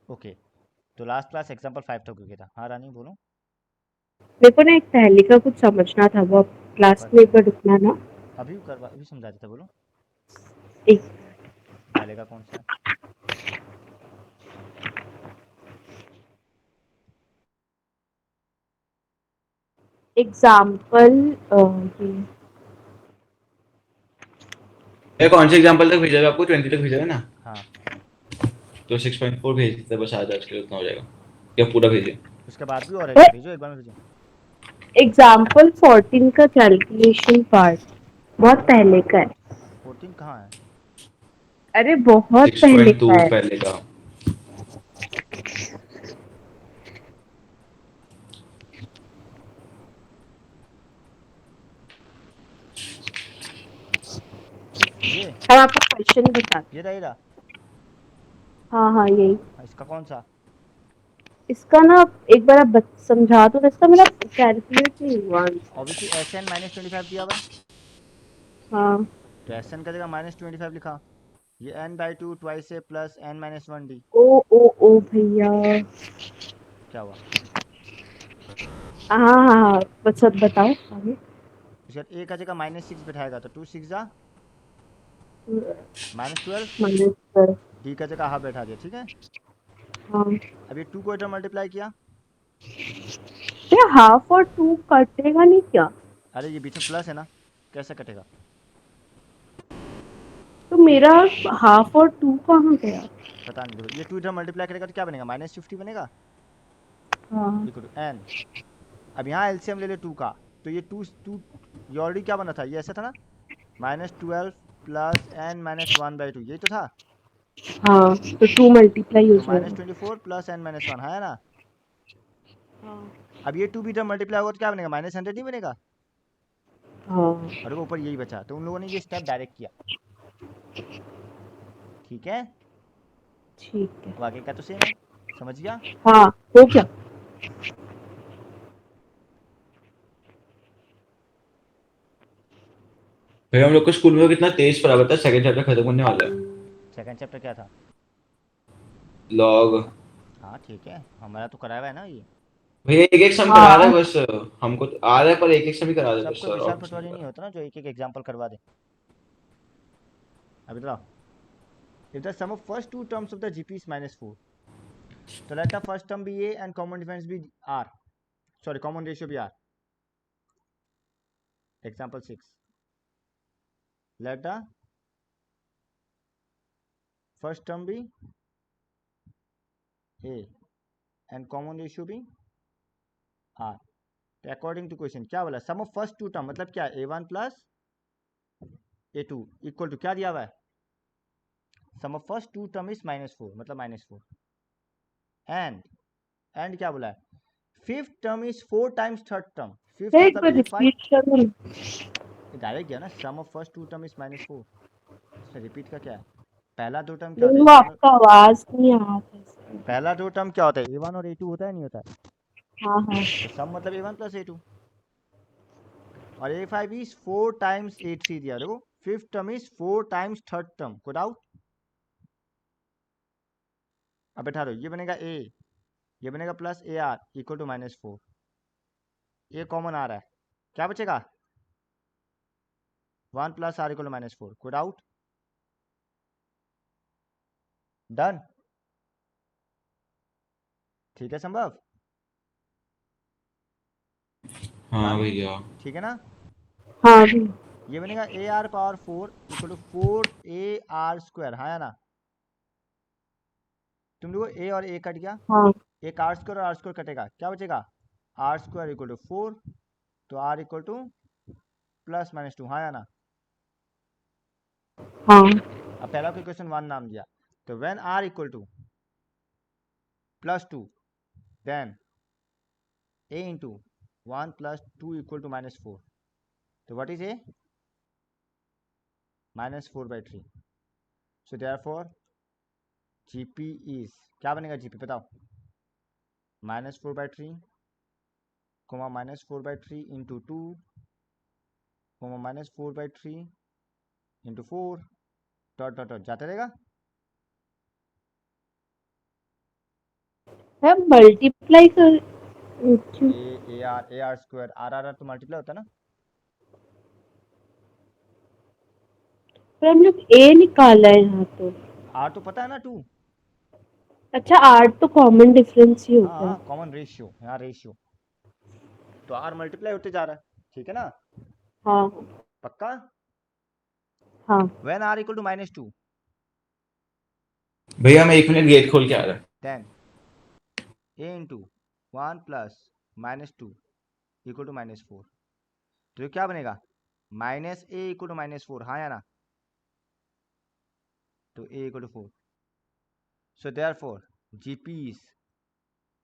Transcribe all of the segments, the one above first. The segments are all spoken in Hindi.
ओके, तो लास्ट क्लास एग्जांपल 5 तक हो गया था। हाँ रानी बोलो। मेरे को ना एक पहेली का कुछ समझना था, वो क्लास पर में एक बार रुकना ना। अभी समझा देता, बोलो। एक पहले का कौन सा है? एग्जाम्पल ये ये कौन से एग्जांपल तक भेजा है आपको? 20 तक भेजा है ना? हाँ, तो 6.4 भेज देते बस, आज के लिए उतना हो जाएगा। या पूरा भेजिए। उसके बाद भी और है क्या? भेजो, एक बार में भेजो। एग्जाम्पल 14 का कैलकुलेशन पार्ट बहुत बोलो। पहले का है। 14 कहाँ है? अरे बहुत पहले 6.2 का है। पहले का। ये अब आपको क्वेश्चन बता। ये रहा, ये रहा। हाँ हाँ यही। हाँ, इसका कौन सा? इसका ना एक बार आप समझा दो, इसका मेरा कैलकुलेट नहीं हुआ answer. Obviously S N minus 25 दिया हुआ है, हाँ। तो एस एन का जगह -25 लिखा। ये n by two twice A plus n minus 1d। ओ ओ ओ भैया। क्या हुआ? हाँ हाँ हाँ, बस अब बताओ आगे। उसके बाद a का जगह -6 बैठाएगा तो 2 6 जा -12। माइनस कर। d का जगह हाफ बैठा दिया, ठीक है। हाँ, अब ये 2 को इधर मल्टीप्लाई किया। ये हाफ और टू कटेगा नहीं क्या? अरे ये बीच में प्लस है ना, कैसे कटेगा? तो मेरा हाफ और टू कहाँ गया? पता नहीं, देखो ये 2 इधर मल्टीप्लाई करेगा तो क्या बनेगा? -50 बनेगा, हाँ इक्वल टू n। अब यहाँ एलसीएम ले ले 2 का, तो ये 2 2 ये ऑलरेडी क्या बना था? ये ऐसा था ना, -12 प्लस n माइनस 1/2, यही तो था। हाँ, तो टू मल्टीप्लाई हो तो जाएगा। -24 प्लस n माइनस 1 है ना। हाँ अब ये 2 भी इधर मल्टीप्लाई होगा तो क्या बनेगा? -100 नहीं बनेगा? हाँ और वो ऊपर यही बचा, तो उन लोगों ने ये स्टेप डायरेक्ट किया, ठीक है। ठीक है। अब आगे का तो सेम है, समझ गया। हाँ, हो गया। भाई हम लोग को स्कूल में कितना तेज पढ़ा था, सेकंड चैप्टर खत्म होने वाला है। सेकंड चैप्टर क्या था? लॉग। हाँ ठीक है, हमारा तो कराया हुआ है ना ये। भैया एक एक सम करा रहा है हाँ बस। हमको तो आ रहा है पर एक एक सम ही करा रहे सब बस कोई सर, और विशाल कुछ नहीं पटवारी नहीं करा। होता ना जो एक एक एग्जाम्पल करवा दे। अभी तो if the sum of first two terms of the GP is -4, so let the first term be A and common difference be R. Sorry, common ratio be R. Example 6. Let the first term be A and common ratio be R. तो अकॉर्डिंग टू क्वेश्चन क्या बोला? सम ऑफ फर्स्ट टू टर्म मतलब क्या? A1 plus A2 equal to क्या दिया हुआ है? Sum of first two term is -4 मतलब -4। एंड क्या बोला है? Fifth term is 4 times third term. Fifth एक मतलब बार A5। रिपीट करो। डायरेक्ट गया ना, sum of first two term is -4। इसमें रिपीट का क्या है? पहला दो टर्म क्या होता नहीं, है? वो A1 और आपका आवाज नहीं आ रहा था। पहला दो टर्म क्या होता है? A1 और A2 होता है नहीं होता है? हाँ हाँ। तो सम मतलब A1 प्लस A2। और A5 इज 4 टाइम्स A3 दिया, देखो। Fifth term is 4 times third term, को डाउट? अब बैठा दो, ये बनेगा A, ये बनेगा प्लस AR इक्वल टू -4। ये कॉमन आ रहा है, क्या बचेगा? 1 प्लस R इक्वल टू -4, को डाउट? डन, ठीक है संभव। हाँ रानी भैया। ठीक है ना? हाँ भी। ये बनेगा AR power 4 equal to 4AR square, हाँ या ना? तुम देखो A और A कट गया, हाँ एक आर स्क्वायर और आर स्क्वायर कटेगा, क्या बचेगा? आर स्क्वायर इक्वल टू 4, तो आर इक्वल टू +-2, हाँ या ना? हाँ अब पहला कोई क्वेश्चन 1 नाम दिया, तो when R equal to +2 then a into 1 + 2 equal to -4, तो what is a? -4/3। So therefore GP is, क्या बनेगा जीपी बताओ? -4/3 -4/3 into 2 -4/3 into 4 dot dot dot जाते रहेगा। है मल्टीप्लाई कर क्यों? ए आर स्क्वायर आर तो मल्टीप्लाई होता है ना। पर हम लोग ए निकाला है यहाँ तो। आर तो पता है ना 2। अच्छा 8 तो कॉमन डिफरेंस ही हो हाँ गया। हाँ कॉमन रेशियो, यहाँ रेशियो तो आर मल्टीप्लाई होते जा रहा है, ठीक है ना। हाँ पक्का। हाँ व्हेन आर इक्वल टू -2 भैया मैं 1 मिनट गेट खोल के आ रहा हूँ। Then A into 1 plus -2 equal to -4, तो ये क्या बनेगा -a इक्वल टू -4, हाँ या ना। तो a equal to 4, so therefore GPs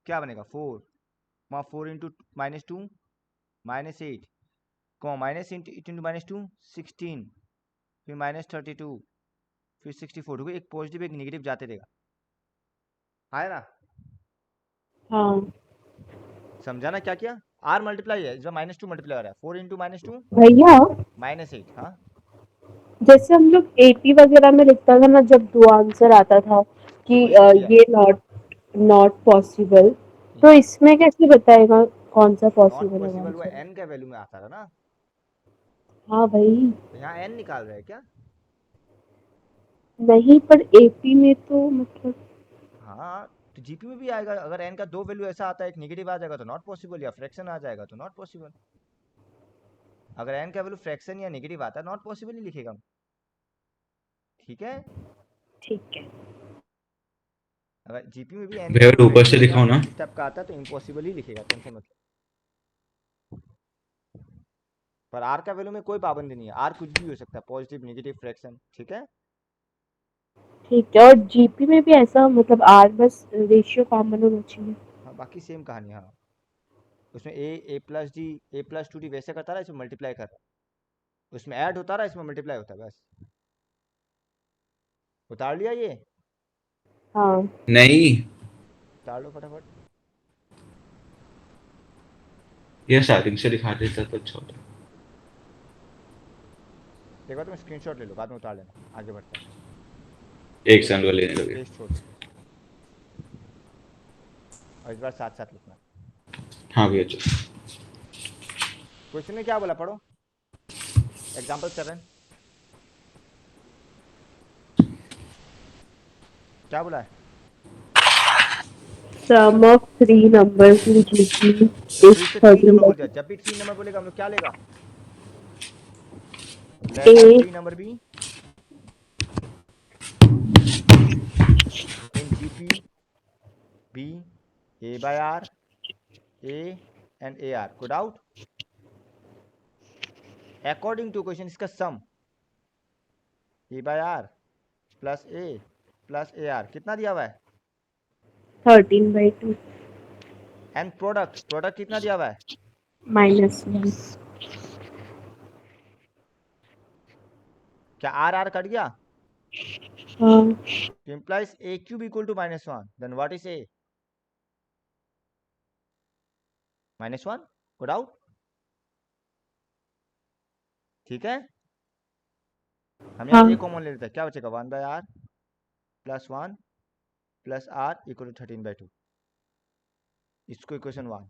क्या बनेगा 4, 4 इंटू -2 -8, माइनस इंटू -2 16, फिर -32, फिर 64, देखो एक पॉजिटिव एक नेगेटिव जाते रहेगा, हाँ ना। हाँ समझाना क्या किया, आर मल्टीप्लाई है, जो -2 मल्टीप्लाई हो रहा है, 4 इंटू -2 भैया -8, हाँ जैसे हम लोग एपी वगैरह में लिखता था ना जब दो आंसर आता था तो कि वही तो किया है। ये नॉट नॉट पॉसिबल, तो यहाँ इसमें कैसे बताएगा कौन सा नॉट पॉसिबल है पॉसिबल वो आंसर? एन का वैल्यू में आता था ना, हाँ भाई। तो यहाँ एन निकाल रहे हैं क्या। नहीं पर एपी में तो मतलब हाँ तो जीपी में भी आएगा, अगर एन का दो वैल्यू ऐसा आता है, एक नेगेटिव आ जाएगा तो नॉट पॉसिबल, या फ्रैक्शन आ जाएगा तो नॉट पॉसिबल। अगर एन का वैल्यू फ्रैक्शन या नेगेटिव आता है नॉट पॉसिबल ही लिखेगा, ठीक है। ठीक है। अगर जीपी में भी एन का भैया कोई ऊपर वैल्यू से ऐसा दिखाओ ना। इस टाइप का आता है तो इम्पॉसिबल ही लिखेगा, टेंशन मत लो। पर आर का वैल्यू में कोई पाबंदी नहीं है, आर कुछ भी हो सकता है, पॉजिटिव नेगेटिव फ्रैक्शन, ठीक है। ठीक है और जीपी में भी ऐसा मतलब आर बस रेशियो कॉमन होना चाहिए। हाँ बाकी सेम कहानी, हाँ उसमें a plus d a plus 2 d वैसे करता रहा, इसमें मल्टीप्लाई कर रहा है, उसमें ऐड होता रहा, इसमें मल्टीप्लाई होता है, बस उतार लिया ये, हाँ नहीं, उतार लो फटाफट। ये स्टार्टिंग से दिखा देता तो अच्छा होता। एक बार तुम स्क्रीनशॉट ले लो, बाद में उतार लेना, आगे बढ़ते हैं। एक सेकंड लेने लगे। पेज छोड़ दो और इस बार साथ साथ लिखना। हाँ भैया चलो। क्वेश्चन में क्या बोला पढ़ो, एग्जाम्पल 7 क्या बोला है। Sum of three numbers in GP देखो इज फिर से 3 नंबर बोल दिया, 13/2। जब भी 3 नंबर बोलेगा हम लोग क्या लेगा, a let the 3 number be in GP be a by r a and a r, को डाउट। अकॉर्डिंग टू क्वेश्चन इसका sum a by r plus A r कितना दिया हुआ है, 13/2 एंड प्रोडक्ट कितना दिया हुआ है, -1। क्या आर कट गया, हाँ तो implies a cube equal to -1, then what is a, -1, को डाउट, ठीक है। हम यहाँ हाँ a कॉमन ले लेते हैं, क्या बचेगा 1/r plus 1 plus r equal to 13/2, इसको इक्वेशन 1,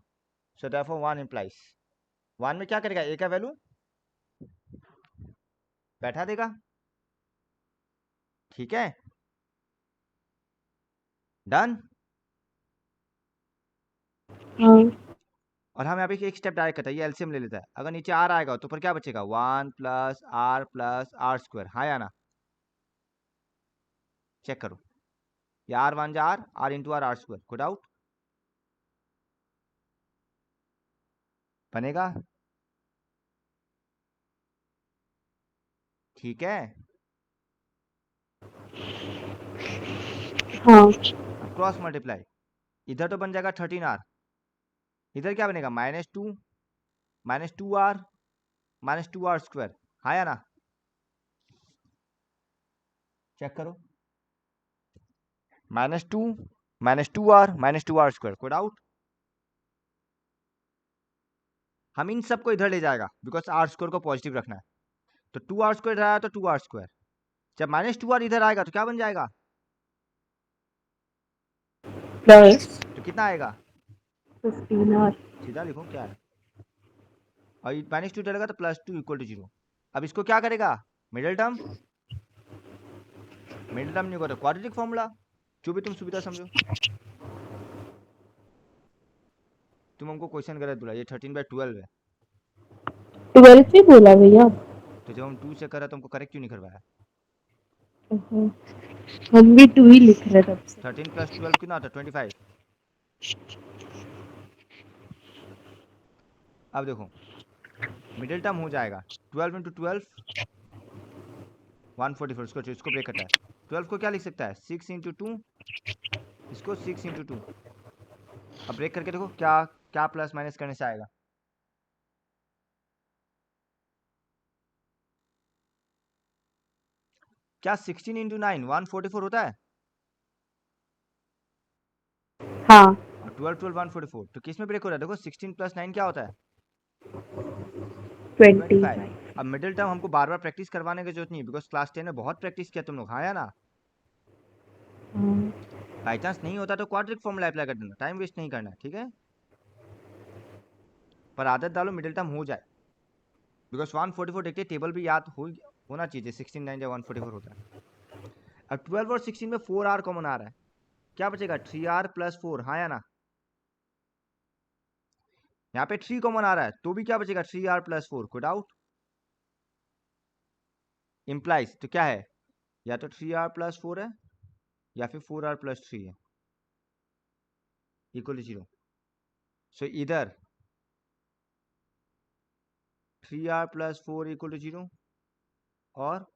सो देयरफॉर 1 implies 1 में क्या करेगा, a का वैल्यू बैठा देगा, ठीक है, डन। हाँ और हम यहाँ पे एक स्टेप डायरेक्ट करते हैं, ये एलसीएम ले लेता है, अगर नीचे आर आएगा तो ऊपर क्या बचेगा 1 प्लस आर स्क्वायर, हाँ या ना, चेक करो, ये आर 1 जा आर इंटू आर स्क्वायर, को डाउट बनेगा, ठीक है। हाँ अब क्रॉस मल्टीप्लाई, इधर तो बन जाएगा 13r, इधर क्या बनेगा -2 आर स्क्वायर, हाँ या ना, चेक करो, -2 आर स्क्वायर, को डाउट। हम इन सबको इधर ले जाएगा बिकॉज आर स्क्वायर को पॉजिटिव रखना है, तो 2 आर स्क्वायर आया तो 2 आर स्क्वायर, जब -2 आर इधर आएगा तो क्या बन जाएगा, प्लस तो कितना आएगा 15 और सीधा लिखो क्या है और -2 डलेगा तो +2 = 0। अब इसको क्या करेगा मिडिल टर्म नहीं होगा तो क्वाड्रेटिक फॉर्मूला जो भी तुम सुविधा समझो। तुम हमको क्वेश्चन गलत बोला ये 13/12 है 12 ही बोला भैया। तो जब हम 2 से करा तो हमको करेक्ट क्यों नहीं करवाया। ओहो, हम भी 2 ही लिख रहे तब से। 13 + 12 कितना होता है 25। अब देखो मिडिल टर्म हो जाएगा 12 × 12 144 इसको ब्रेक करता है 12 को क्या लिख सकता है 6 × 2 इसको 6 × 2 अब ब्रेक करके देखो क्या क्या प्लस माइनस करने से आएगा क्या 16 × 9 144 होता है हाँ और 12 12 144 तो किस में ब्रेक हो रहा है देखो 16 + 9 क्या होता है 25। 25। अब मिडिल टर्म हमको बार बार प्रैक्टिस करवाने की जरूरत नहीं है बिकॉज क्लास 10 में बहुत प्रैक्टिस किया तुम लोग हाँ या ना हाँ, बाई चांस नहीं होता तो क्वाड्रेटिक फॉर्मूला अप्लाई कर देना टाइम वेस्ट नहीं करना ठीक है पर आदत डालो मिडिल टर्म हो जाए बिकॉज 144 देखते टेबल भी याद होना चाहिए 16 9 या 144 होता है। अब 12 और 16 में 4r कॉमन आ रहा है क्या बचेगा 3r + 4 हाँ या ना यहाँ पे 3 कॉमन आ रहा है तो भी क्या बचेगा 3r + 4 कोई डाउट इम्प्लाइज तो क्या है या तो 3r + 4 है या फिर 4r + 3 है इक्वल टू 0 सो इधर 3r + 4 = 0 और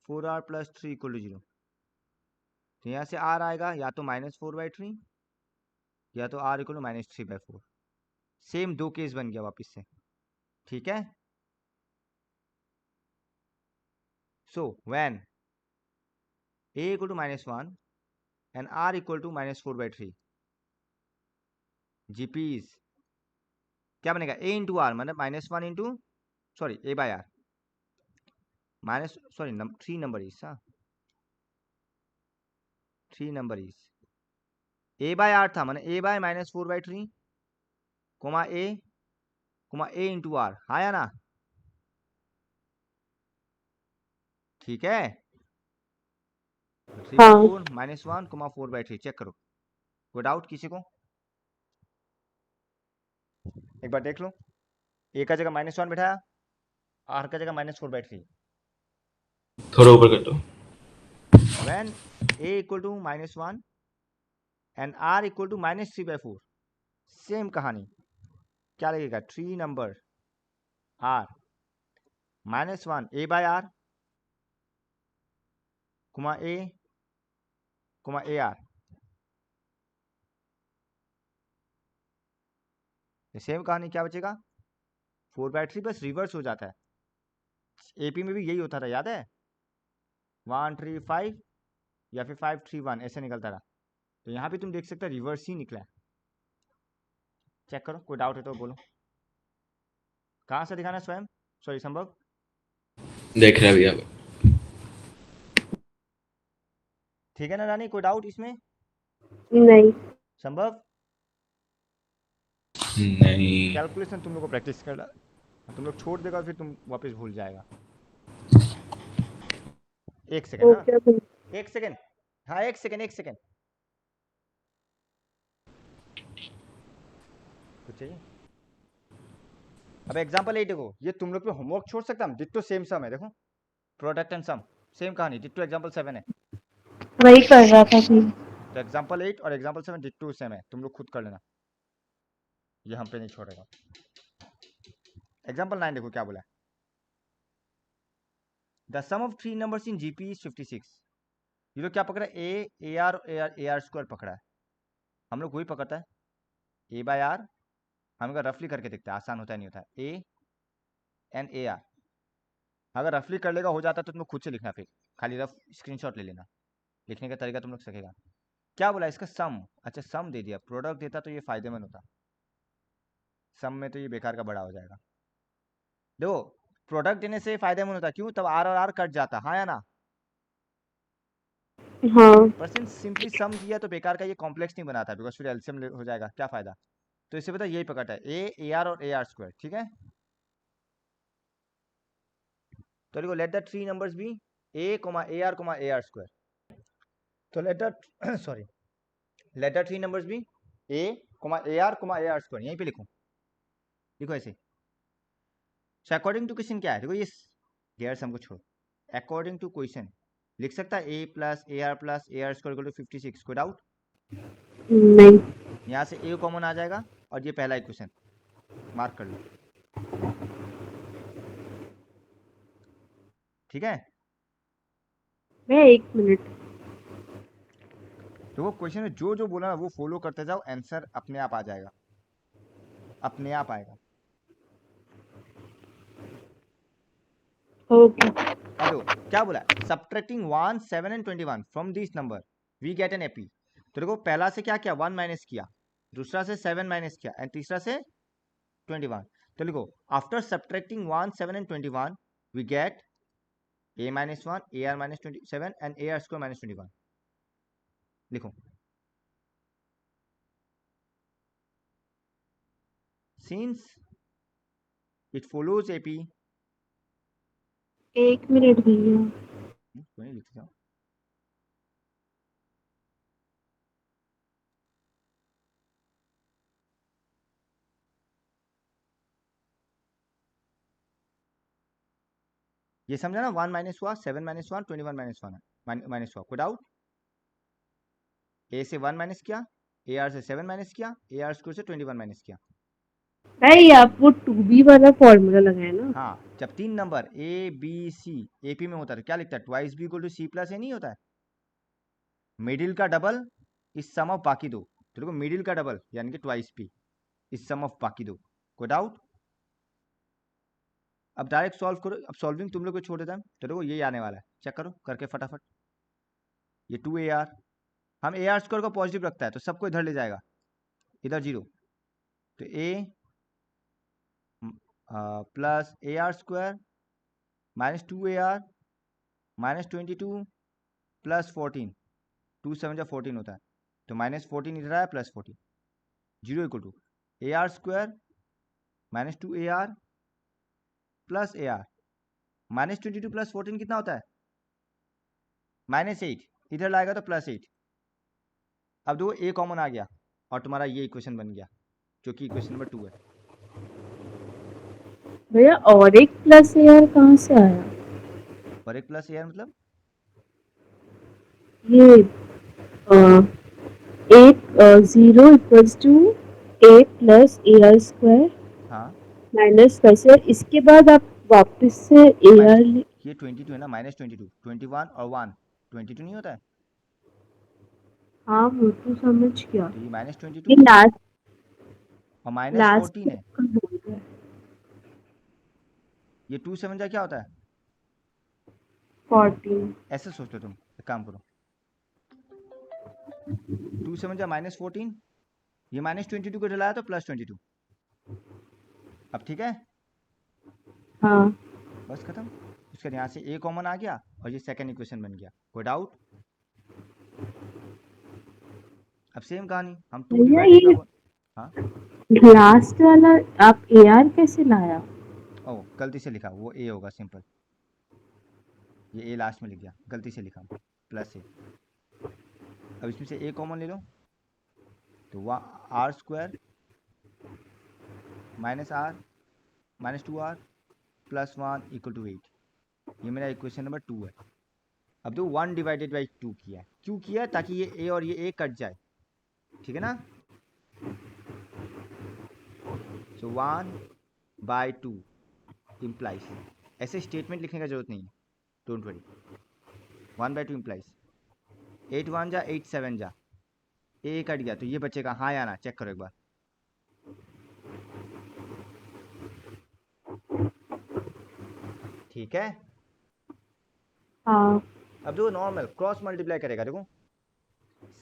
4r + 3 = 0 तो यहाँ से r आएगा या तो -4/3 या तो r = -3/4 सेम दो केस बन गया वापस से ठीक है so when a = -1 and r = -4/3 gps क्या बनेगा a × r मतलब -1 into sorry a/r minus sorry 3 number is 3 number is a/r था माने a/-4/3 कोमा a × r हाँ या ना ठीक है 3/4 हाँ -1 4/3 चेक करो कोई डाउट किसी को एक बार देख लो a का जगह -1 बैठाया r का जगह -4/3 थोड़ा ऊपर कर दो when a = -1 and r = -3/4 same कहानी क्या लगेगा 3 नंबर r -1 a/r कुमा a ar सेम कहानी क्या बचेगा 4/3 बस रिवर्स हो जाता है एपी में भी यही होता था याद है 135 या फिर 531 ऐसे निकलता रहा तो यहाँ भी तुम देख सकते हो रिवर्स ही निकला है चेक करो कोई डाउट है तो बोलो कहाँ से दिखाना स्वयं सॉरी संभव देख रहे अभी आप ठीक है ना रानी कोई डाउट इसमें नहीं संभव नहीं कैलकुलेशन तुम लोग को प्रैक्टिस करना तुम लोग छोड़ देगा फिर तुम वापस भूल जाएगा एक सेकेंड हाँ ओके भैया। एक सेकेंड हाँ एक सेकेंड कुछ चाहिए अब एग्जाम्पल 8 देखो ये तुम लोग पे होमवर्क छोड़ सकता हूँ डिट्टो सेम सम है देखो प्रोडक्ट एंड सम सेम कहानी डिट्टो एग्जाम्पल 7 है वही कर रहा था भी। तो एग्जाम्पल 8 और एग्जाम्पल 7 डिट्टो सेम है तुम लोग खुद कर लेना ये हम पे नहीं छोड़ेगा एग्जाम्पल 9 देखो क्या बोला the sum of 3 numbers in GP is 56 ये लोग क्या पकड़ा ए आर स्क्वायर पकड़ा है हम लोग वही पकड़ता है a/r हम लोग रफली करके देखते हैं आसान होता है नहीं होता है a एंड ar अगर रफली कर लेगा हो जाता तो तुम लोग खुद से लिखना फिर खाली रफ स्क्रीनशॉट ले लेना लिखने का तरीका तुम लोग सकेगा क्या बोला इसका सम अच्छा सम दे दिया प्रोडक्ट देता तो ये फायदेमंद होता सम में तो ये बेकार का बड़ा हो जाएगा देखो प्रोडक्ट देने से फायदेमंद होता क्यों तब आर और आर कट जाता हाँ या ना हाँ परसेंट सिंपली सम किया तो बेकार का, ये कॉम्प्लेक्स नहीं बनाता बिकॉज फिर एलसीएम हो जाएगा, क्या फायदा। तो इससे पता यही पकड़ है, ए आर और ए आर स्क्वायर, ठीक है। तो देखो let the three numbers be a comma a are square. तो let the sorry let the three numbers be a comma a are square, यहीं पे लिखो, लिखो ऐसे। सो अकॉर्डिंग टू क्वेश्चन क्या है, देखो ये गैर सम को छोड़ो, अकॉर्डिंग टू क्वेश्चन लिख सकता है plus A R square equal to 56, कोई डाउट। नहीं। यहाँ से ए कॉमन आ जाएगा और ये पहला इक्वेशन मार्क कर लो, ठीक है। मैं 1 मिनट। तो वो क्वेश्चन में जो जो बोला ना वो फॉलो करते जाओ, आंसर अपने आप आ जाएगा, अपने आप आएगा। ओके। अब देखो क्या बोला, subtracting 1 7 and 21 from this number we get an AP. तो देखो पहला से क्या किया, 1 माइनस किया, दूसरा से 7 माइनस किया एंड तीसरा से 21। तो लिखो after subtracting 1 7 and 21 we get a minus 1 ar minus 27 and ar square minus 21, लिखो। since it follows ap 1 minute भैया। कोई नहीं, लिखते जाओ। ये समझा ना, 1 माइनस हुआ, 7 माइनस 1 21 माइनस 1 माइनस हुआ, कोई डाउट। ए से 1 माइनस किया, ए आर से 7 माइनस किया, ए आर स्क्वायर से 21 माइनस किया। भाई आप वो 2b वाला फॉर्मूला लगाए ना। हाँ, जब तीन number a B c AP में होता है तो क्या लिखता है, twice b equal to c plus a नहीं होता है, मिडिल का डबल इस सम ऑफ बाकी दो। तो देखो मिडिल का डबल यानी कि ट्वाइस पी इस सम ऑफ बाकी दो, कोई डाउट। अब डायरेक्ट सॉल्व करो, अब सॉल्विंग तुम लोग को छोड़ देता है। तो देखो ये आने वाला है, चेक करो करके फटाफट। ये 2 ए आर, हम ए आर स्क्वायर को पॉजिटिव रखता है तो सबको इधर ले जाएगा, इधर जीरो। तो a plus A R square minus 2 A R minus 22 plus 14, 2 7 जा 14 होता है, तो माइनस 14 इधर आया plus 14, zero equal to A R square minus 2 A R plus A R minus 22 plus 14 कितना होता है, -8, इधर लाएगा तो +8। अब देखो ए कॉमन आ गया और तुम्हारा ये इक्वेशन बन गया जो कि इक्वेशन नंबर 2 है। भैया और एक प्लस यार कहाँ से आया? और एक प्लस ए आर मतलब ये एक 0 equals to a plus A R square हाँ माइनस वैसे, इसके बाद आप वापस से ए आर ये 22 है ना, -22 21 और 1 22 नहीं होता है, हाँ वो तो समझ गया। तो ये ये -22 लास्ट और लास्ट -14 है। का बोल रहा है ये 2 7 जा क्या होता है, 14। ऐसे सोच लो तुम, एक काम करो 2 7 जा -14, ये -22 को डलाया तो +22। अब ठीक है, हाँ बस खत्म। उसके बाद यहाँ से ए कॉमन आ गया और ये सेकंड इक्वेशन बन गया, कोई डाउट। अब सेम कहानी, हम 2 भैया डिवाइडेड ये बाय, हाँ लास्ट वाला आप ए आर कैसे लाया? ओ गलती से लिखा, वो ए होगा सिंपल, ये ए लास्ट में लिख गया, गलती से लिखा प्लस ए। अब इसमें से ए कॉमन ले लो तो वह R square minus R minus 2r plus 1 equal to 8, ये मेरा इक्वेशन नंबर 2 है। अब तो 1 डिवाइडेड बाई 2 किया है, क्यों किया है, ताकि ये ए और ये ए कट जाए, ठीक है ना। सो 1 बाई 2 इम्प्लाइज, ऐसे स्टेटमेंट लिखने का जरूरत नहीं है, डोंट वरी। 1 बाई 2 इम्प्लाइज 8 1 जा 8 7 जा, ए कट गया तो ये बचेगा, हाँ या ना, चेक करो एक बार। ठीक है, हाँ अब देखो नॉर्मल क्रॉस मल्टीप्लाई करेगा, देखो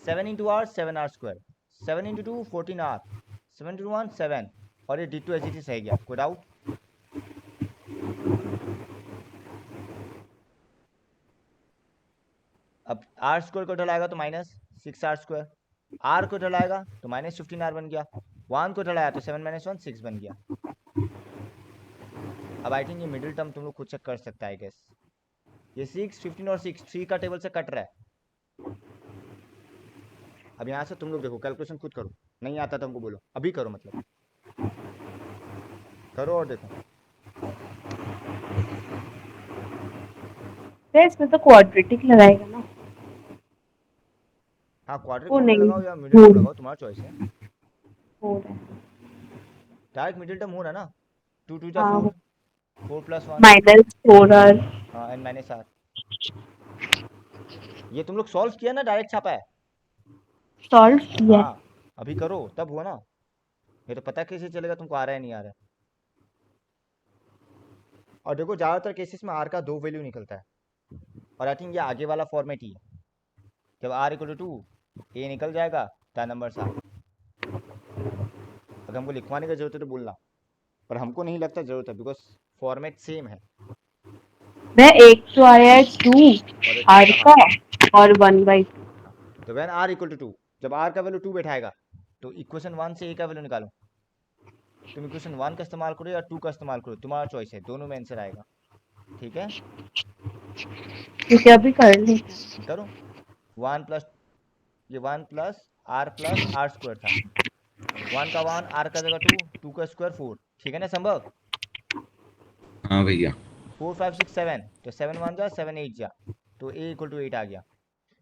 7 into R 7r square, 7 into 2 14r, 7 into 1 7, और ये डिटो एच टी सही गया, कोई डाउट। अब आर स्क्वायर को ढलाएगा तो -6r², आर को ढलाएगा तो -15r बन गया, 1 को ढलाया तो 7 - 1 6 बन गया। अब आई थिंक ये मिडिल टर्म तुम लोग खुद से कर सकता है, आई गेस। ये 6, 15 और 6 3 का टेबल से कट रहा है। अब यहाँ से तुम लोग देखो, कैलकुलेशन खुद करो, नहीं आता तुमको बोलो, अभी करो, मतलब करो और देखो। तो इसमें तो क्वाड्रेटिक लगाएगा ना। हाँ, क्वाड्रेटिक वो फॉर्म में नहीं, लगाओ या मिडिल टर्म लगाओ, तुम्हारा चॉइस है। हो रहा है। डायरेक्ट मिडिल टर्म हो रहा है ना, 2 2 जा हाँ 4, 4 + 1 -4r। हाँ, n - r। ये तुम लोग सॉल्व किया ना, डायरेक्ट छापा है। सॉल्व किया है। हाँ, अभी करो तब हुआ ना, ये तो पता कैसे चलेगा तुमको आ रहा है नहीं आ रहा है। और देखो ज़्यादातर केसेस में आर का 2 वैल्यू निकलता है, और आई थिंक ये आगे वाला फॉर्मेट ही है। जब r = 2 ए निकल जाएगा, द नंबर्स आर। अगर हमको लिखवाने की जरूरत है तो बोलना, पर हमको नहीं लगता जरूरत है, बिकॉज फॉर्मेट सेम है। मैं एक तो आया है 2 और एक r आएगा का हाफ। और 1/2। तो वैन r = 2, जब r का वैल्यू 2 बैठाएगा तो इक्वेशन 1 से a का वैल्यू निकालो। तुम इक्वेशन 1 का इस्तेमाल करो या 2 का इस्तेमाल करो, तुम्हारा चॉइस है, दोनों में आंसर आएगा। ठीक है, क्योंकि अभी कर ली। करो। 1 प्लस, ये 1 प्लस r स्क्वायर था, 1 का 1, r का जगह 2, 2 का स्क्वायर 4। ठीक है ना संभव? हाँ भैया। 4 5 6 7, तो 7 1 जा 7 8 जा, तो a = 8 आ गया।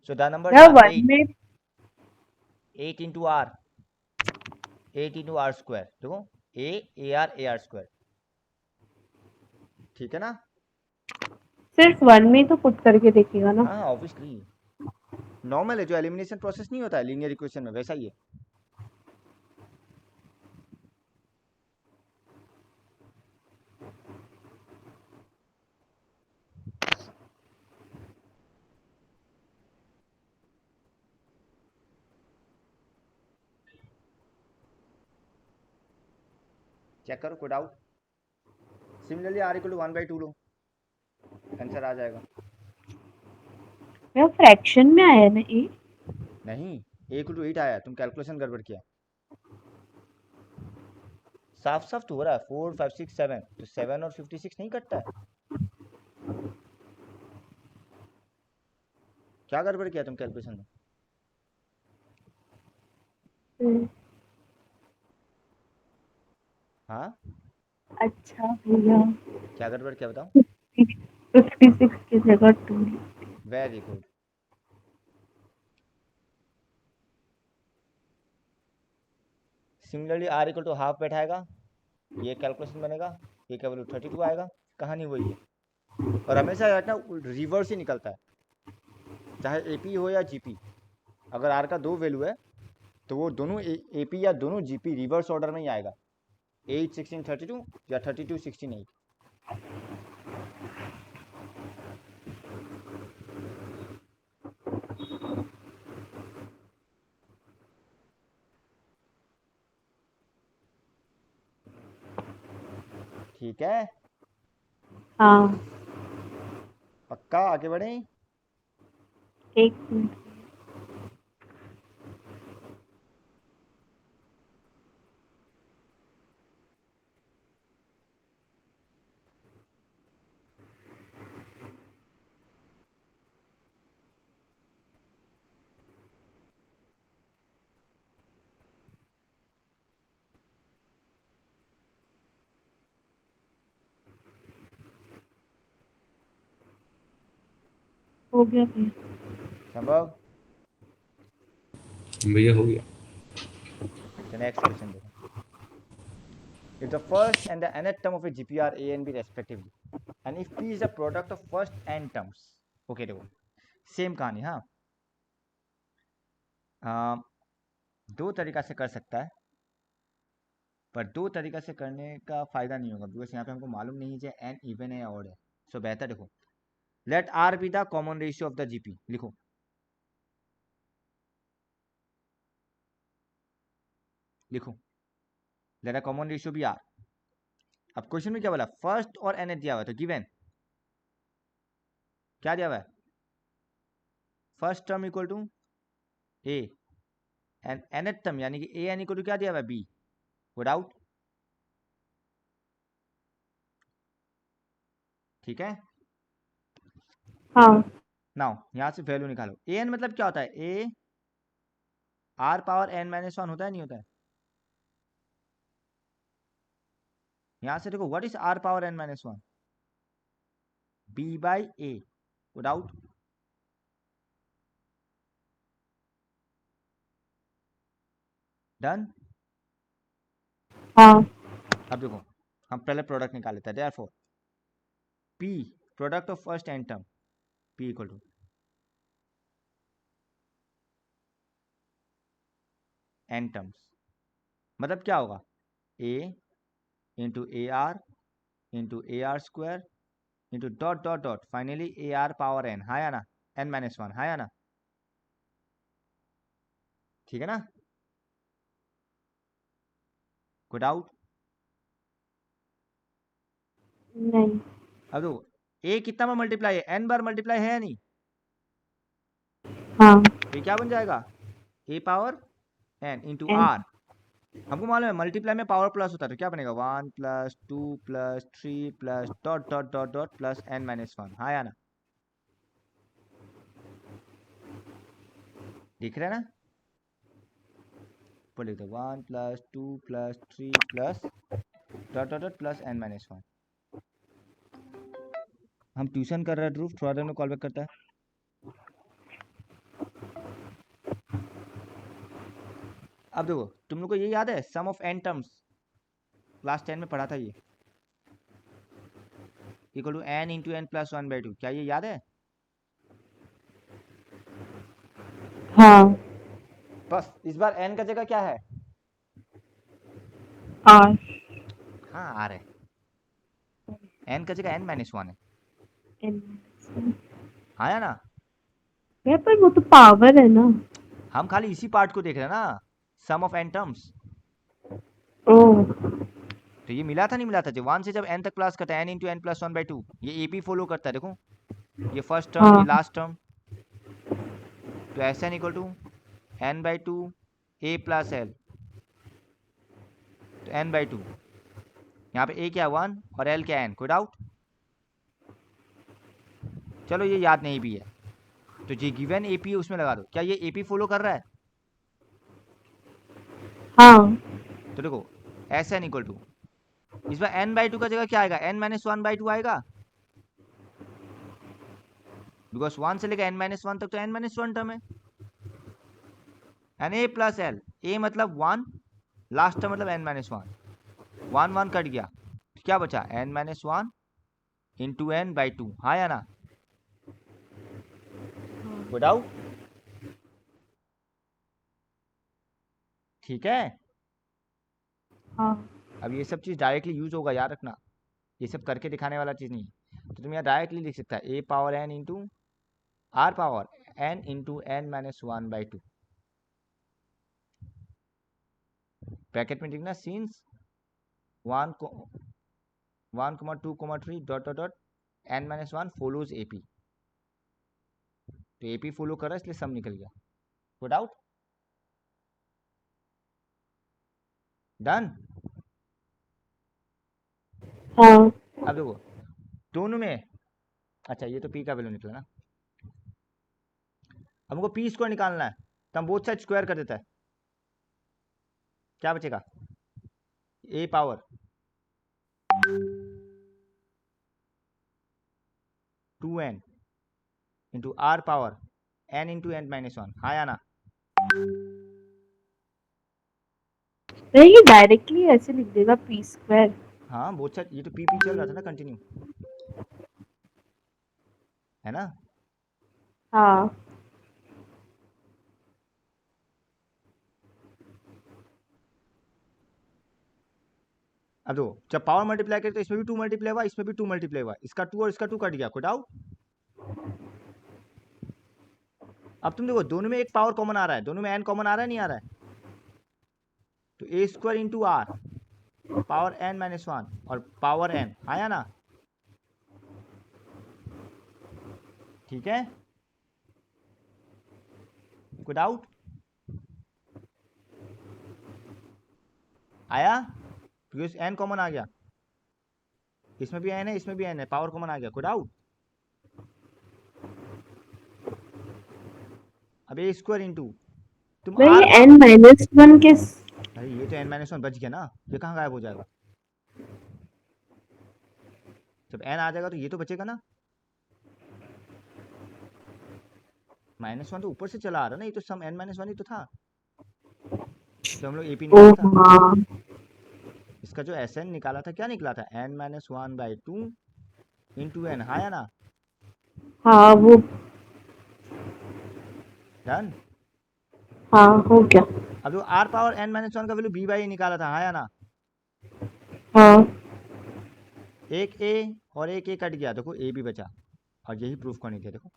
सो द नंबर्स मैं आर 1 में 8 into r, 8 into r square. देखो a r स्क्वायर, ठीक है ना? सिर्फ 1 में ही तो पुट करके देखिएगा ना। हाँ ऑब्वियसली, नॉर्मल है, जो एलिमिनेशन प्रोसेस नहीं होता है लीनियर इक्वेशन में, वैसा ही है। चेक करो, कोई डाउट? सिमिलरली r = 1/2 लो, आंसर आ जाएगा। मेरा फ्रैक्शन में आया ना ए। नहीं, a = 8 आया, तुम कैलकुलेशन गड़बड़ किया। साफ साफ तो हो रहा है 4 5 6 7, तो 7 और 56 नहीं कटता है। क्या गड़बड़ किया तुम कैलकुलेशन में? हाँ, अच्छा भैया, क्या गड़बड़ किया बताओ? 56 की जगह 2। Very good. Similarly r = half बैठाएगा, ये कैलकुलेशन बनेगा, ये का वैल्यू 32 आएगा, कहानी वही है। और हमेशा याद रखना, रिवर्स ही निकलता है, चाहे एपी हो या जीपी। अगर आर का 2 वैल्यू है तो वो दोनों एपी या दोनों जीपी रिवर्स ऑर्डर में ही आएगा, 8 16 32 या 32 16 8। ठीक है, हाँ, पक्का आगे बढ़े? एक मिनट। हो गया भैया। संभव? भैया हो गया। तो नेक्स्ट क्वेश्चन देखो। If the first and the nth term of a GP are a and b respectively, and if p is the product of first n terms, okay देखो सेम कहानी। हाँ, दो तरीका से कर सकता है, पर दो तरीका से करने का फायदा नहीं होगा, बिकॉज यहाँ पे हमको मालूम नहीं है n इवन है या ऑड है। सो बेहतर देखो, let r be the common ratio of the GP. लिखो, लिखो, let a common ratio be r। अब क्वेश्चन में क्या बोला, फर्स्ट और nth दिया हुआ है, तो गिवन क्या दिया हुआ है? First term equal to A and nth term यानी कि ए एन इक्वल टू क्या दिया हुआ है बी विदाउट, ठीक है। हाँ नाउ यहां से वैल्यू निकालो। ए एन मतलब क्या होता है, a r power n minus one होता है नहीं होता है। यहां से देखो what is r power n minus one, b by a without, done. हाँ अब देखो हम पहले प्रोडक्ट निकाल लेते हैं, therefore p product of first n term p equal to n terms, मतलब क्या होगा, a into a are square into dot dot dot finally a r power n, हाँ या ना, एन माइनस वन, हाँ या ना, ठीक है ना, कोई डाउट। नहीं। अब देखो ए कितना बार मल्टीप्लाई है, एन बार मल्टीप्लाई है या नहीं, हाँ तो ये क्या बन जाएगा, a power n into n r, हमको मालूम है मल्टीप्लाई में पावर प्लस होता है, तो क्या बनेगा 1 plus 2 plus 3 plus dot dot dot dot plus N minus one, हाँ या ना, दिख रहा है ना, बोले तो 1 plus 2 plus 3 plus dot dot dot plus N minus one. हम ट्यूशन कर रहे हैं ध्रुव, थोड़ा देर में कॉल बैक करता है। अब देखो तुम लोग को ये याद है sum of N terms, class 10 में पढ़ा था ये, equal to N into N plus one by two, क्या ये याद है। हाँ बस इस बार एन का जगह क्या है, आर हाँ आर है, एन का जगह एन माइनस वन है, एन हाँ या ना, यार पर वो तो पावर है ना। हम खाली इसी पार्ट को देख रहे हैं ना, सम ऑफ एन टर्म्स, ओह तो ये मिला था नहीं मिला था, जब 1 से जब n तक क्लास करता है n into N plus one by two, ये एपी फॉलो करता है, देखो ये फर्स्ट टर्म हाँ ये लास्ट टर्म, तो S N equal to N by two A plus L, तो एन बाई टू, यहाँ पे ए क्या 1 और एल क्या एन, कोई डाउट। चलो ये याद नहीं भी है, तो जो गिवन एपी है उसमें लगा दो, क्या ये एपी फॉलो कर रहा है, हाँ तो देखो एस एन इक्वल टू, इस बार एन बाई टू का जगह क्या आएगा, N minus one by two आएगा, बिकॉज 1 से लेकर एन माइनस वन तक तो एन माइनस वन टर्म है, N A plus L, A मतलब 1 लास्ट टर्म मतलब एन माइनस वन, 1 कट गया, तो क्या बचा N minus one into N by two, हाँ या ना, कोई डाउट, ठीक है। हाँ अब ये सब चीज़ डायरेक्टली यूज होगा, याद रखना, ये सब करके दिखाने वाला चीज़ नहीं, तो तुम यहाँ डायरेक्टली लिख सकता है a power n into are power n into n minus one by two, bracket में लिखना since 1 2 3 dot dot dot n minus one follows AP, तो एपी फॉलो कर रहा है इसलिए सम निकल गया, कोई डाउट, डन। हाँ अब देखो दोनों में, अच्छा ये तो पी का वैल्यू निकला ना, अब हमको पी स्क्वायर निकालना है, तो हम बोथ साइड स्क्वायर कर देता है, क्या बचेगा a power 2n into are power n into n minus one, हाँ या ना, नहीं ये डायरेक्टली ऐसे लिख देगा पी स्क्वायर। हाँ बोथ साइड, ये तो पी पी चल रहा था ना कंटिन्यू, है ना, हाँ अब दो जब पावर मल्टीप्लाई करें तो इसमें भी 2 मल्टीप्लाई हुआ, इसमें भी 2 मल्टीप्लाई हुआ, इसका 2 और इसका 2 कट गया, कोई डाउट। अब तुम देखो दोनों में एक पावर कॉमन आ रहा है, दोनों में n कॉमन आ रहा है नहीं आ रहा है, तो a square into are power n minus one और पावर n आया ना, ठीक है। कोई डाउट आया? क्योंकि एन कॉमन आ गया, इसमें भी एन है इसमें भी एन है, पावर कॉमन आ गया, कोई डाउट? अब ए स्क्वायर इंटू तुम नहीं, आर ये n-1 के अरे ये तो n-1 बच गया ना, ये कहाँ गायब हो जाएगा? जब n आ जाएगा तो ये तो बचेगा ना, -1 तो ऊपर से चला आ रहा ना, ये तो सम n-1 ही तो था तो हम लोग एपी ओ निकाला था। हाँ इसका जो Sn निकाला था क्या निकला था? n-1/2 इंटू n, हाँ या ना? हाँ वो डन। हाँ हो गया। अब जो r पावर n-1 का वैल्यू b/a निकाला था, हाँ या ना? हाँ एक a और एक a कट गया, देखो a भी बचा, और यही प्रूफ करनी थी, देखो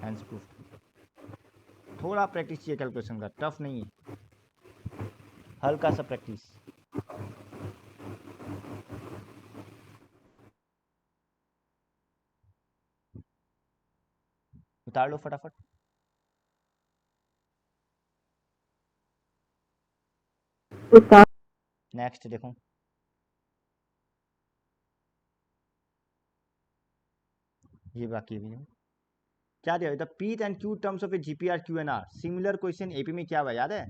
हैंस प्रूफ। थोड़ा प्रैक्टिस चाहिए कैलकुलेशन का, टफ नहीं है, हल्का सा प्रैक्टिस। उतार लो फटाफट। उतार। नेक्स्ट देखो, ये बाकी भी है, क्या दिया था? P and Q terms of a GP R Q N R. Similar question AP में क्या हुआ याद है?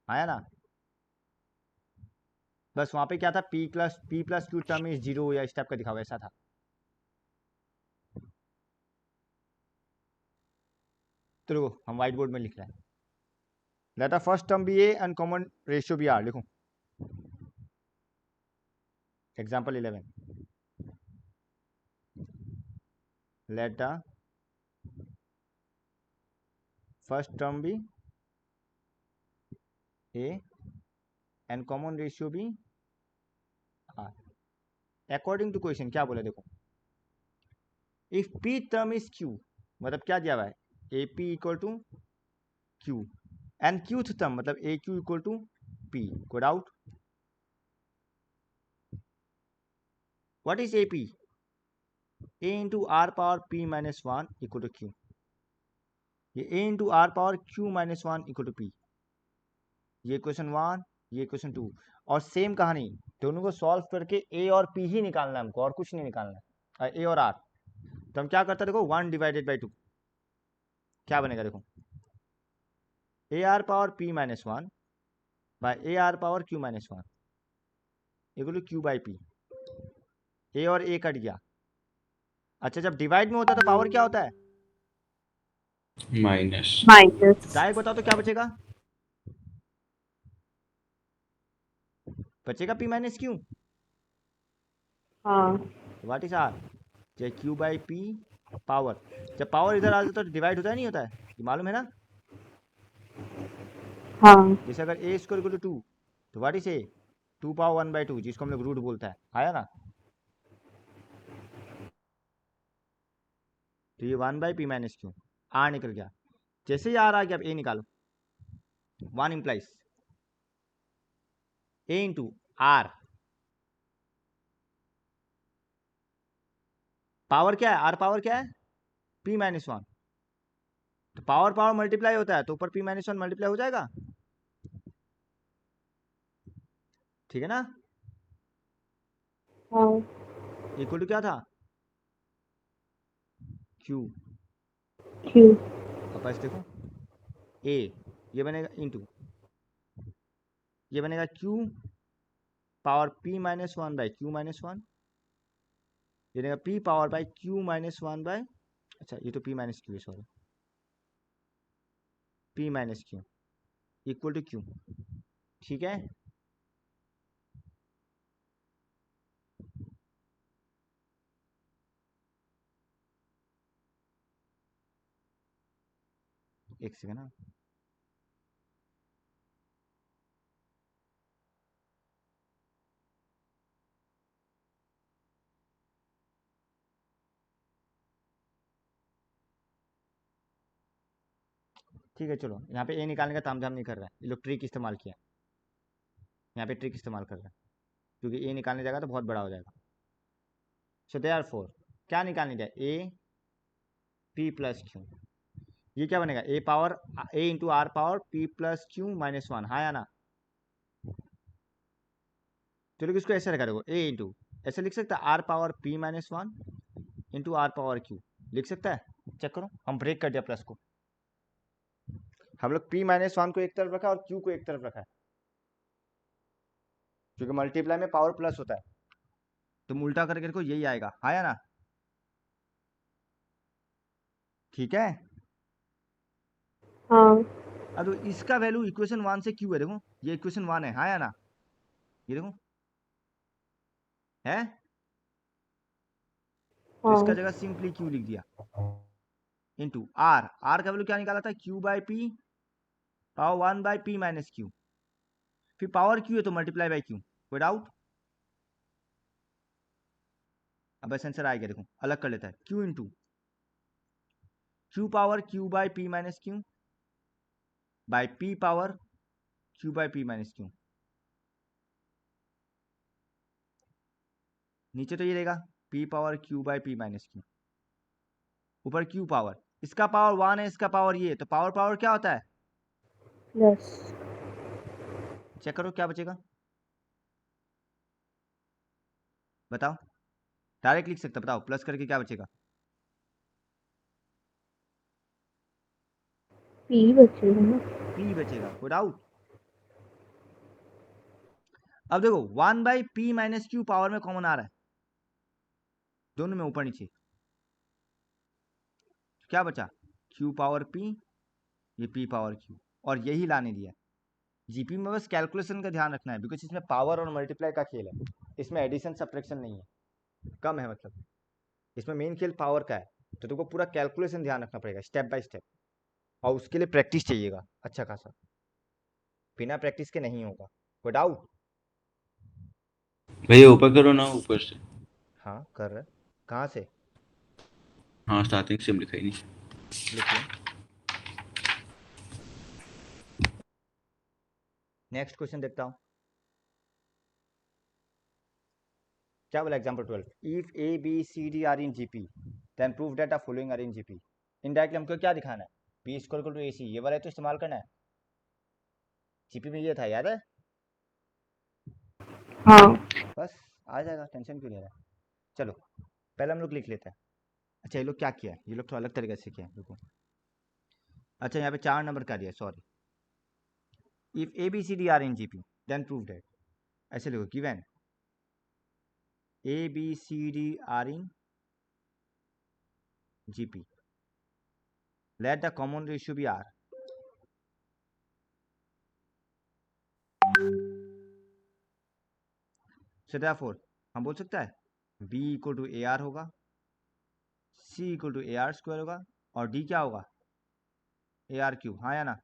आया ना? बस वहां पे क्या था, P plus Q term is 0 या इस टाइप का दिखा हुआ, ऐसा था। तो देखो हम व्हाइट बोर्ड में लिख रहे हैं, let the first term be a and common ratio be r. लिखो example 11, let the first term be a and common ratio be r. According to question क्या बोला देखो, if p term is q, मतलब क्या दिया हुआ है, a p equal to q and qth term मतलब a q equal to p, कोई doubt? What is a p? A into are power P minus 1 equal to q, ये a into are power q minus 1 equal to p. ये क्वेश्चन 1, ये क्वेश्चन 2, और सेम कहानी, दोनों को सॉल्व करके ए और पी ही निकालना है हमको, और कुछ नहीं निकालना है, ए और आर। तो हम क्या करते हैं देखो, 1/2 क्या बनेगा देखो, a r power P minus 1 by a r power q minus 1 equal to q by p. A और ए कट गया। अच्छा जब डिवाइड में होता है तो पावर क्या होता है? माइनस। डायरेक्ट बताओ तो क्या बचेगा? बचेगा पी माइनस क्यू। हाँ व्हाट इज आर? चाहे क्यू बाई पी पावर, जब पावर इधर आ जाता है तो डिवाइड होता है नहीं होता है, ये मालूम है ना? हाँ जैसे अगर ए स्क्वायर इक्वल टू 2 तो व्हाट इज ए? 2 पावर 1/2 जिसको हम लोग रूट बोलता है, आया ना? तो ये 1/p माइनस क्यू, आर निकल गया। जैसे ही आर आ गया अब ए निकालो, 1 implies A into are, power क्या है? आर पावर क्या है? p माइनस 1, तो पावर पावर मल्टीप्लाई होता है तो ऊपर p माइनस 1 मल्टीप्लाई हो जाएगा, ठीक है ना? हाँ इक्वल टू क्या था? q। क्यू अब बस देखो a, ये बनेगा इंटू, ये बनेगा q power p minus 1 by Q minus 1, ये बनेगा p power by q minus 1 by, अच्छा ये तो p माइनस क्यू है, sorry, p minus Q equal to q, ठीक है? एक सेकंड ना, ठीक है चलो, यहाँ पे ए निकालने का तामझाम नहीं कर रहा है, ये लोग ट्रिक इस्तेमाल किया, यहाँ पे ट्रिक इस्तेमाल कर रहा है, क्योंकि ए निकालने जाएगा तो बहुत बड़ा हो जाएगा। सो देयरफॉर क्या निकालने जाए, ए पी प्लस क्यू, ये क्या बनेगा a power a into are power p plus q minus one, हाँ या ना। तो लोग इसको ऐसे रखा देखो, ए इंटू ऐसे लिख सकता है R power P minus one into are power Q, लिख सकता है। चेक करो, हम ब्रेक कर दिया प्लस को, हम लोग पी माइनस वन को एक तरफ रखा और क्यू को एक तरफ रखा है, क्योंकि मल्टीप्लाई में पावर प्लस होता है, तुम उल्टा करके देखो यही आएगा, हाँ या ना। ठीक है, हाँ अब तो इसका वैल्यू इक्वेशन वन से क्यू है, देखो ये इक्वेशन वन है, हाँ या ना, ये देखो है, तो इसका हाँ जगह सिंपली क्यू लिख दिया इंटू आर, आर का वैल्यू क्या निकाला था Q by P power one by P minus Q, फिर पावर क्यू है तो मल्टीप्लाई बाई क्यू, कोई डाउट। अब ऐसा आंसर आएगा, देखो अलग कर लेता है, Q into Q power Q by P minus Q by P power Q by P minus Q, नीचे तो ये रहेगा P power Q by P minus Q, ऊपर क्यू पावर, इसका पावर वन है इसका पावर ये, तो पावर पावर क्या होता है, प्लस। चेक करो क्या बचेगा, बताओ, डायरेक्ट लिख सकते बताओ, प्लस करके क्या बचेगा, पी बचेगा ना। पी बचेगा, कोई डाउट। अब देखो one by P minus Q power में कॉमन आ रहा है, दोनों में ऊपर नीचे, क्या बचा क्यू पावर पी, ये पी पावर क्यू, और यही लाने दिया। जीपी में बस कैलकुलेशन का ध्यान रखना है, बिकॉज इसमें पावर और मल्टीप्लाई का खेल है, इसमें एडिशन सब्ट्रैक्शन नहीं है, कम है मतलब, इसमें मेन खेल पावर का है, तो तुमको पूरा कैलकुलेशन ध्यान रखना पड़ेगा स्टेप बाय स्टेप, और उसके लिए प्रैक्टिस चाहिएगा अच्छा खासा, बिना प्रैक्टिस के नहीं होगा, कोई डाउट। भैया ऊपर करो ना, ऊपर से। हाँ कर रहे, कहाँ से, हाँ स्टार्टिंग से लिखा ही नहीं। लिखिए नेक्स्ट क्वेश्चन देखता हूँ, क्या बोला example 12, if A B C D are in GP then prove that the following are in GP. Indirectly हमको क्या दिखाना है, B square equal to A C, ये वाला तो इस्तेमाल करना है, जीपी में ये था याद है, हाँ बस आ जाएगा, टेंशन क्यों ले रहा है। चलो पहले हम लोग लिख लेते हैं, अच्छा ये लोग क्या किया है, ये लोग तो अलग तरीके से किया है, रुको, अच्छा यहाँ पे 4 नंबर का दिया, sorry, if A B C D are in GP then prove that, ऐसे लिखो given a B C D are in GP let the common ratio be r, so therefore हम बोल सकता है b equal to A r होगा, c equal to A R square होगा, और डी क्या होगा ए आर क्यू, हाँ या ना।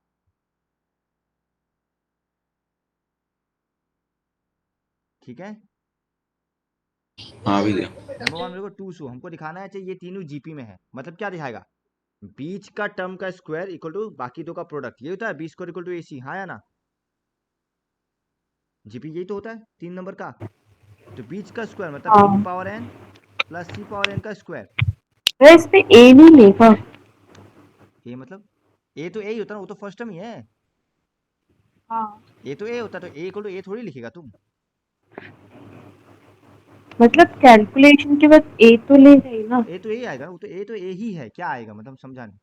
ठीक है, हाँ भैया। नंबर वन मेरे को टू सो हमको दिखाना है, चाहिए ये तीनों जीपी में है, मतलब क्या दिखाएगा, बीच का टर्म का स्क्वायर इक्वल टू बाकी दो का प्रोडक्ट, ये होता है बी स्क्वायर इक्वल टू ए सी, हाँ या ना, जीपी यही तो होता है 3 नंबर का, तो बीच का स्क्वायर मतलब हाँ। बी पावर एन प्लस सी पावर एन का स्क्वायर, अरे इस पे ए नहीं लिखा। ए मतलब ए तो ए ही होता है ना, वो तो फर्स्ट टर्म ही है, हाँ ए तो ए होता है, तो ए इक्वल टू ए थोड़ी लिखेगा तुम, मतलब कैलकुलेशन के बाद ए तो ले गई ना। ए तो ए आएगा ना, वो तो ए ही है, क्या आएगा मतलब समझा नहीं।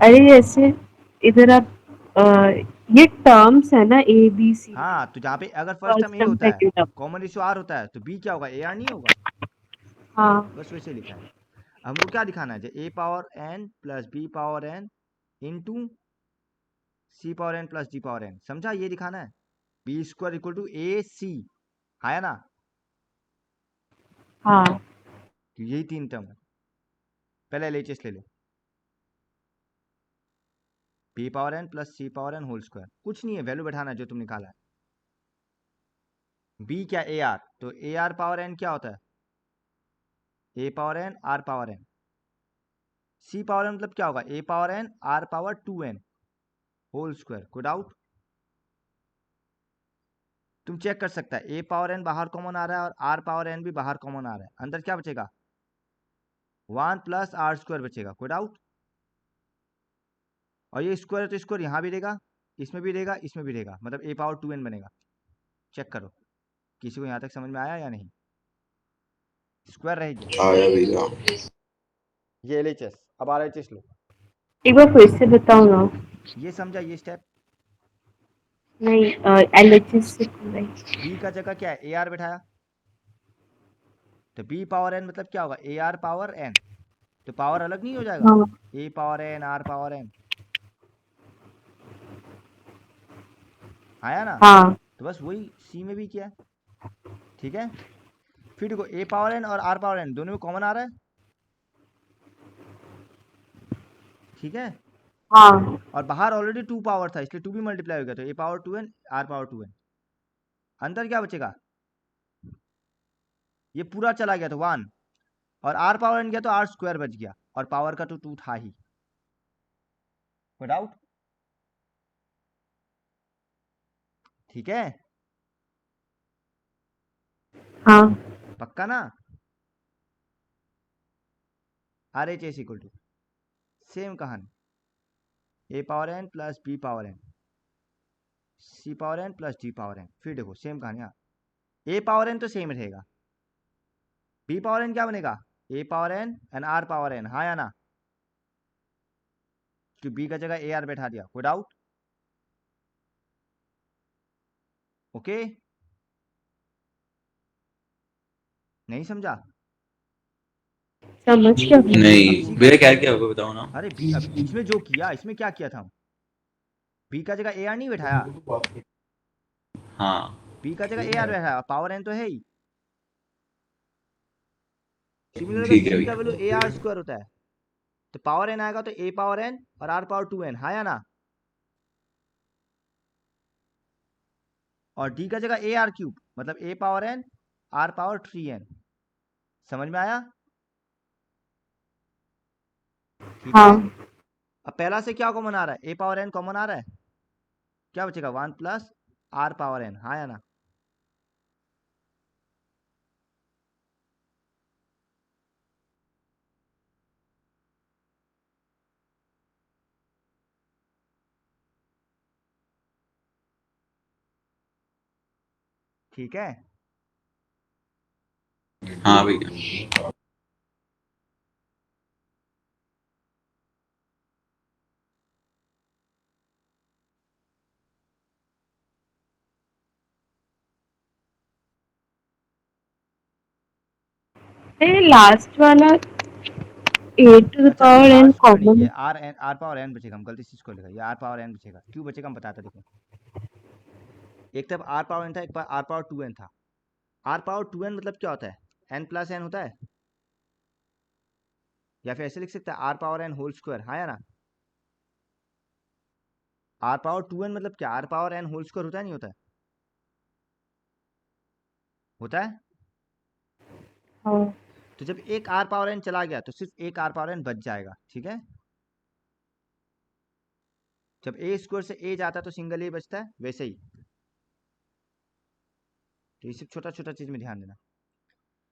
अरे जैसे इधर आप ये टर्म्स है ना ए बी सी डी, हाँ तो जहाँ पे अगर first term first A term होता है, second term. Common ratio R होता है, तो बी क्या होगा ए आर नहीं होगा, हाँ बस वैसे लिखा है। हमको क्या दिखाना है, a power n plus b power n into c power n plus d power n, समझा, ये दिखाना है, B square equal to A c, है ना, हाँ तो यही 3 टर्म है, पहले एलएचएस ले लो, बी पावर एन प्लस सी पावर एन होल स्क्वायर, कुछ नहीं है, वैल्यू बैठाना है जो तुम निकाला है, बी क्या ए आर, तो ए आर पावर एन क्या होता है a power n r power n, c power n मतलब क्या होगा a power n r power 2n whole square, कोई डाउट। तुम चेक कर सकता है ए पावर एन बाहर कॉमन आ रहा है और आर पावर एन भी बाहर कॉमन आ रहा है, अंदर क्या बचेगा 1 प्लस आर स्क्वायर बचेगा, कोई डाउट? और ये स्क्वायर है तो स्क्वायर यहाँ भी रहेगा, इसमें भी रहेगा, इसमें भी रहेगा, मतलब a पावर 2n बनेगा। चेक करो किसी को यहाँ तक समझ में आया या नहीं? स्क्वायर रहेगी आया भैया। ये LHS। अब RHS लो, एक बार फिर से बताओ ना। ये समझा ये स्टेप? नहीं, LHS से नहीं। b का जगह क्या है, AR बैठाया, तो b पावर n मतलब क्या होगा, AR पावर n, तो पावर अलग नहीं हो जाएगा, हाँ a power n r power n, आया ना? हाँ तो बस वही c में भी किया है, ठीक है। फिर देखो a पावर n और r पावर n दोनों में कॉमन आ रहा है, ठीक है, हाँ और बाहर ऑलरेडी 2 पावर था इसलिए 2 भी मल्टीप्लाई हो गया, तो a power 2n r power 2n, अंदर क्या बचेगा, ये पूरा चला गया तो 1, और r पावर n गया तो r स्क्वायर बच गया, और पावर का तो 2 था ही, कोई डाउट? ठीक है, हाँ। पक्का ना? RHS इक्वल टू सेम कहानी, a power n plus b power n, c power n plus d power n। फिर देखो सेम कहानी, हाँ a पावर n तो सेम रहेगा, b पावर n क्या बनेगा, a power n and r power n, हाँ या ना? कि b का जगह AR बैठा दिया, कोई डाउट? ओके, नहीं समझा? समझ गया भैया। नहीं अब c का भैया, क्या क्या होगा बताओ ना। अरे b, अब इसमें जो किया, इसमें क्या किया था हम, b का जगह AR नहीं बैठाया, हाँ b का जगह AR बैठाया, पावर n तो है ही। सिमिलर अगर ठीक है c का भैया। वैल्यू AR स्क्वायर होता है तो पावर n आएगा तो a पावर n और r पावर 2n, हाँ या ना? और d का जगह AR क्यूब मतलब a power n r power 3n, समझ में आया? ठीक हाँ है, अब पहला से क्या कॉमन आ रहा है, a पावर n कॉमन आ रहा है, क्या बचेगा 1 प्लस r पावर n, हाँ या ना? ठीक है, हाँ भैया। ये लास्ट वाला a to the अच्छा power n लास्ट वाला नहीं, कॉमन। ये r पावर n बचेगा, हम गलती से इसको लिखा, ये r पावर n बचेगा, क्यों बचेगा हम बताते, देखो एक तरफ r पावर n था, एक बार r पावर 2n था, r पावर 2n मतलब क्या होता है, n प्लस n होता है, या फिर ऐसे लिख सकते हैं r power n whole square, हाँ या ना? r पावर 2n मतलब क्या, r power n whole square होता है नहीं होता है? होता है। हाँ तो जब एक r पावर n चला गया तो सिर्फ एक r पावर n बच जाएगा, ठीक है। जब a स्क्वायर से a जाता है तो सिंगल a बचता है, वैसे ही, तो ये सिर्फ छोटा छोटा चीज में ध्यान देना।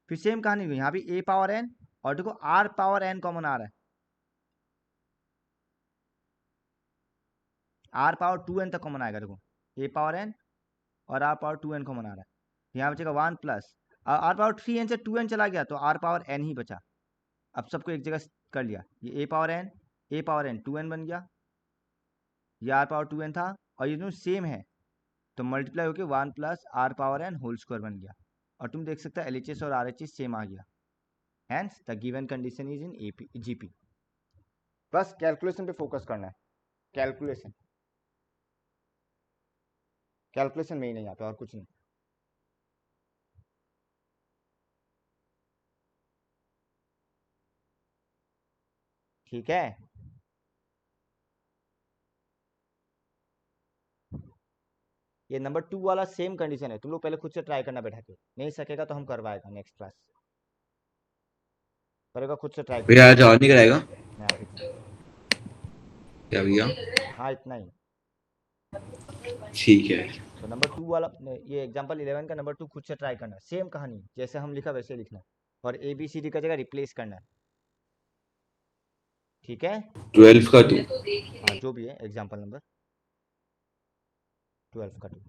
फिर सेम कहानी हुई, यहाँ भी a पावर n और देखो r पावर n कॉमन आ रहा है, r पावर 2n तक कॉमन आएगा, देखो a पावर n और r पावर 2n कॉमन आ रहा है, यहाँ बचेगा 1 प्लस r पावर 3n से 2n चला गया तो r पावर n ही बचा। अब सबको एक जगह कर लिया, ये a पावर n 2n बन गया, ये r पावर 2n था, और ये दोनों सेम है तो मल्टीप्लाई होकर 1 plus r power n whole square बन गया, और तुम देख सकते हो LHS और RHS सेम आ गया, hence the given condition is in GP। बस कैलकुलेशन पे फोकस करना है, कैलकुलेशन, कैलकुलेशन में ही नहीं, यहाँ पे और कुछ नहीं। ठीक है, ये नंबर 2 वाला सेम कंडीशन है, तुम लोग पहले खुद से ट्राई करना बैठा के, नहीं सकेगा तो हम करवाएगा नेक्स्ट क्लास, करेगा खुद से ट्राई करो। भैया आज और नहीं कराएगा मैं अभी क्या भैया? हाँ इतना ही। ठीक है। तो नंबर 2 वाला, ये एग्जांपल 11 का नंबर 2 खुद से ट्राई करना, सेम कहानी जैसे हम लिखा वैसे लिखना, और ABCD का जगह रिप्लेस करना है, ठीक है, 12 का 2। हाँ जो भी है एग्जाम्पल नंबर 12 का 2।